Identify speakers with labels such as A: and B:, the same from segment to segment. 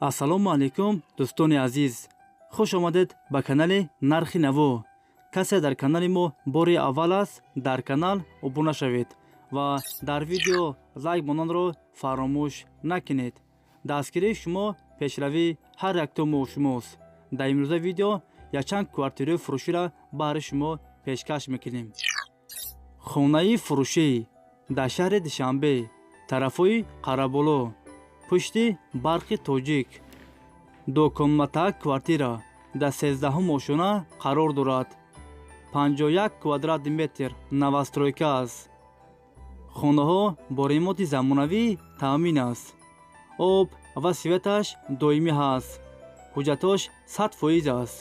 A: ассалому алайкум дӯстони азиз, хуш омадед ба канали Нархи Наво. касе дар канали мо бори аввал аст, дар канал обуна шавед ва дар видео лайк монанро фаромӯш накунед. дастгирии шумо пешравии ҳар яктому шумост. дар имрӯза видео якчанд квартираи фурӯширо баҳри шумо пешкаш мекунем. хонаи фурӯшӣ дар шаҳри Душанбе, тарафҳои Қараболо, пушти барқи Тоҷик. дукомнатаак квартира дар 13-ум ошона қарор дорад. 51 квадратный метр новостройка аст. хонаҳо бо ремонти замонавӣ таъмин аст. об ва светаш доимӣ ҳаст. ҳуҷҷатош 100% аст.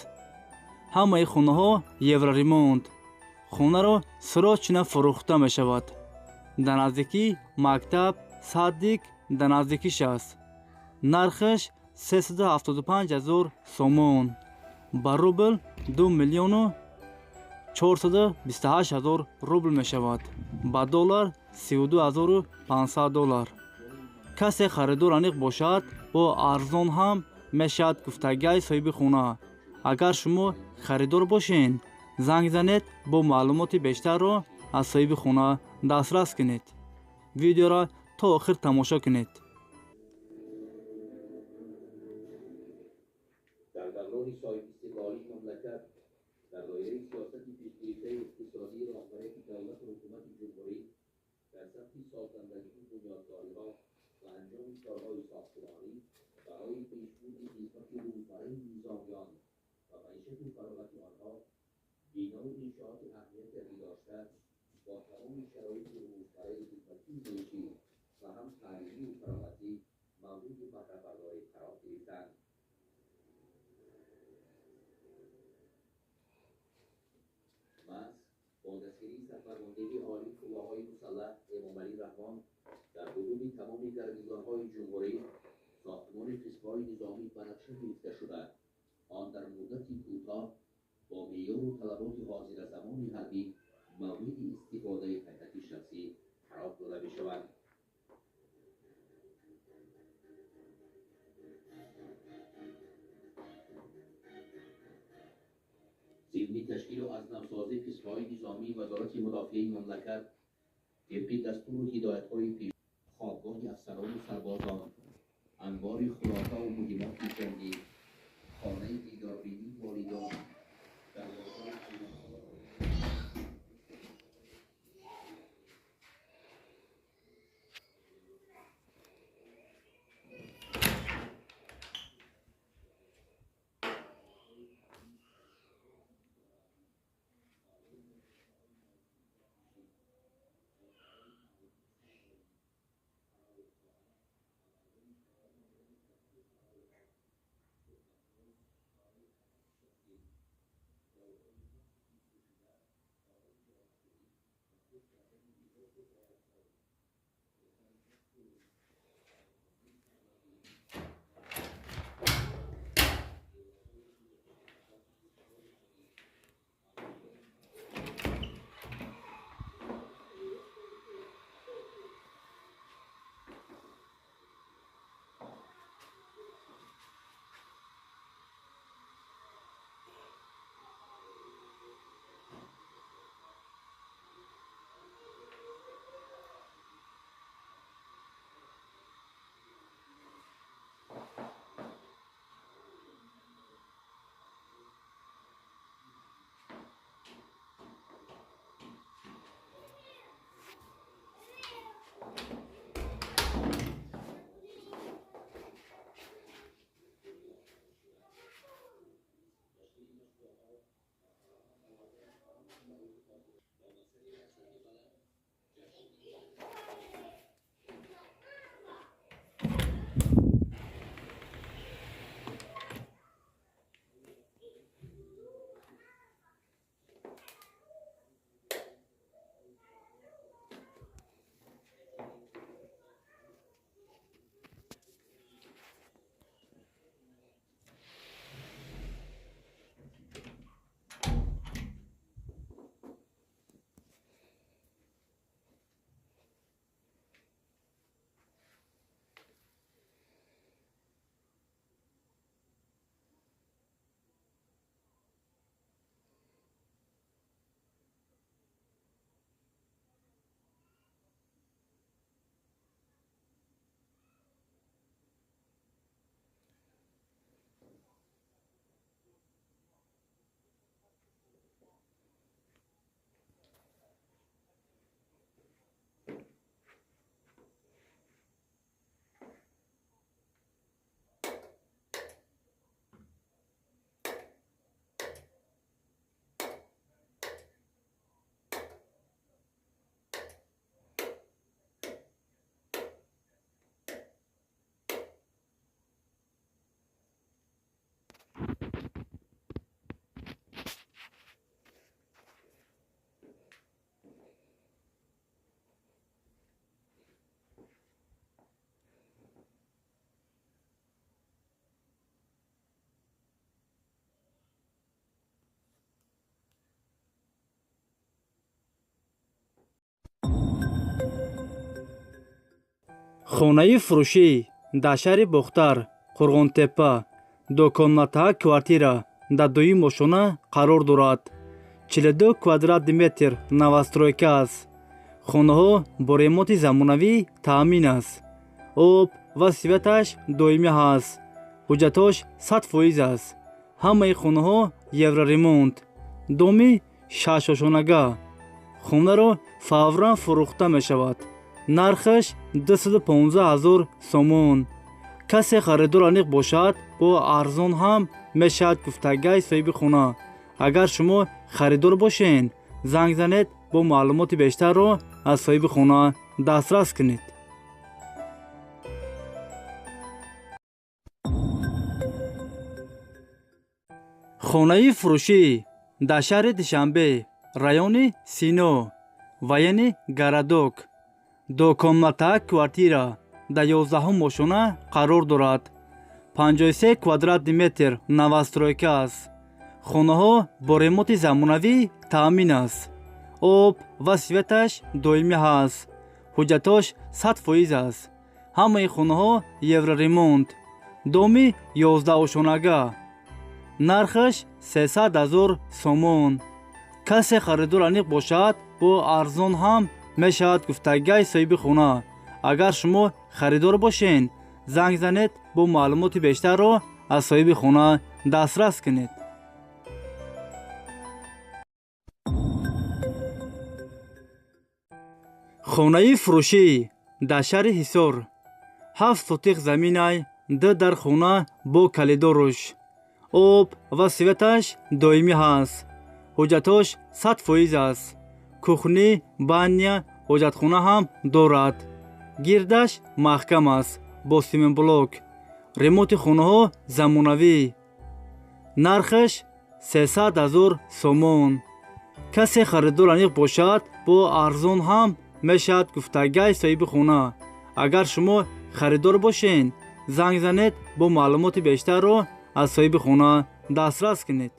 A: ҳамаи хонаҳо евроремонт. хонаро сирочина фурӯхта мешавад. дар наздикии мактаб саддик дар наздикиш аст. нархаш 375,000 сомон ба рубл 2 миллиону 428,000 рубл мешавад. ба доллар 32,500 доллар. касе харидор аниқ бошад, бо арзон ҳам мешавад гуфтагиҳои соҳиби хона. агар шумо харидор бошед, занг занед, бо маълумоти бештарро аз соҳиби хона дастрас кунед. видеоро то охир тамошо кунед.
B: در دوران صاحب استقلالی مملکت در دایره سیاست پیشگیری اقتصادی راهبری دولت و حکومت جمهوری در سمت سازندگی بنیادکاری‌ها و انجام کارهای ساختمانی برای بهبود خدمت روزمره نظامیان و معیشت فراغت آنها بنا و انشاءات اهمیت داشته با تمام شرایط روزمره خدمتی معیشی و هم تعلیمی و فراغتی مورد بهره‌برداری قرار گرفتند. با دستگیری سرفرماندهی عالی قواهای مسلح امامعلی رحمان در حدود تمام گرمایشگاه‌های جمهوری ساختمان فسق‌های نظامی بنفشه گرفته شده. آن در مدتی کوتاه با معیار و طلبات حاضر زمان حربی مورد استفاده خدمت شخصی قرار داده می‌شود. ضمن تشکیل و از نوسازی فسق‌های نظامی وزارت مدافعه مملکت طبق دستور و هدایت‌های پیش خوابگاه افسران و سربازان، انبار خلاصه و مهمات جنگی، خانه دیداربینی والیدان، دروازه
A: хонаи фурӯшӣ дар шаҳри Бухтар, Қурғонтепа, дуконнатаҳа квартира дар дуюм ошона қарор дорад. 42 квадрат метр новостройка аст. хонаҳо бо ремонти замонавӣ таъмин аст. об ва светаш доимӣ ҳаст. ҳуҷҷатош 100% аст. ҳамаи хонаҳо евроремонт. доми 6 ошонага. хонаро фавран фурӯхта мешавад. нархаш 215 000 сомон. касе харидор аниқ бошад, бо арзон ҳам мешавад гуфтагии соҳиби хона. агар шумо харидор бошед, занг занед, бо маълумоти бештарро аз соҳиби хона дастрас кунед. хонаи фурӯшӣ дар шаҳри Душанбе, райони Сино, ваяни Гарадок, дуконнатаҳа квартира дар 11-ум ошона қарор дорад. 53 квадрат метр новостройка аст. хонаҳо бо ремонти замонавӣ таъмин аст. об ва светаш доимӣ ҳаст. ҳуҷҷатош 100% аст. ҳамаи хонаҳо евроремонт. доми 11 ошонага. нархаш 300 000 сомон. касе харидор аниқ бошад, бо арзон ҳам мешавад гуфтагии соҳиби хона. агар шумо харидор бошед, занг занед, бо маълумоти бештарро аз соҳиби хона дастрас кунед. хонаи фурӯшӣ дар шаҳри Ҳисор, 7 сотиқ заминай, 2 дар хона бо калидоруш. об ва светаш доимӣ ҳаст. ҳуҷҷатош 100% аст. кухни, баня, ҳоҷатхона ҳам дорад. гирдаш маҳкам аст бо сементблок. ремонти хонаҳо замонавӣ. нархаш 300 000 сомон. касе харидор аниқ бошад, бо арзон ҳам мешавад гуфтагии соҳиби хона. агар шумо харидор бошед, занг занед, бо маълумоти бештарро аз соҳиби хона дастрас кунед.